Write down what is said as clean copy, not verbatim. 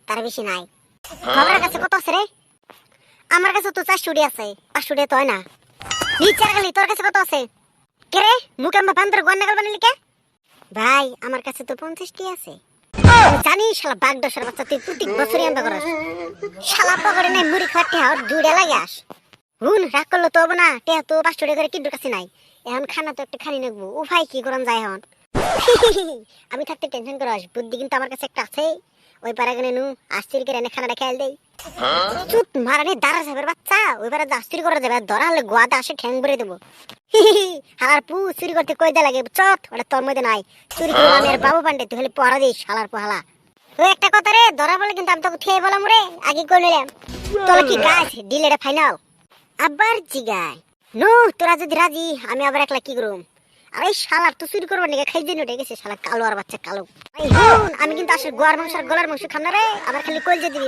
তার বেশি নাই। আমার কাছে কত আছে রে? আমার কাছে তো 400 আছে। 500 তো হয় না। নিচে গেলি তোর কাছে কত আছে? কে রে মুখে আমার বান্দর গন্ডাগল বানালি কে? ভাই আমার কাছে তো 50টি আছে। জানি শালা বাগদশের বাচ্চা, তুই প্রতি বছরই আনন্দ করস। শালা পকেটে নাই মুড়ি খাটে আর দুইটা লাগে আস। হুন রাগ করলো তো হবে না, টেহা তো 500 টাকা করে কিডুর কাছে নাই। এখন খানা তো একটা খানি নেবো। ও ভাই কি করান যায় এখন? আমি থাকতে টেনশন করস, বুদ্ধি কিন্তু আমার কাছে একটা আছে। ওই পাড়া গনে নু আস্তির করে এনে খানাটা খেয়াল দেই। চুত মারানি দাঁড়া যাবে বাচ্চা, ওই পাড়া আস্তির করে দেবে, ধরা হলে গোয়াতে আসে ঠ্যাং ভরে দেবো। হালার পু চুরি করতে কই দে লাগে চট, ওটা তোর মধ্যে নাই। চুরি করে আমি আর বাবু পান্ডে, তুই হলে পড়া দিস হালার পোহালা। ওই একটা কথা রে, ধরা বলে কিন্তু আমি তোকে খেয়ে বললাম রে, আগে কই নিলাম। তোর কি গাছ ডিল এটা ফাইনাল? আবার জিগায় নো, তোরা যদি রাজি আমি আবার একলা কি করুম? আরে শালার তো চুরি করবার নাকি খাই দিন উঠে গেছে শালা কালো আর বাচ্চা কালো। আমি কিন্তু আসলে গোয়ার মাংস আর গলার মাংস খাম না রে, আবার খালি কলজে দিবি।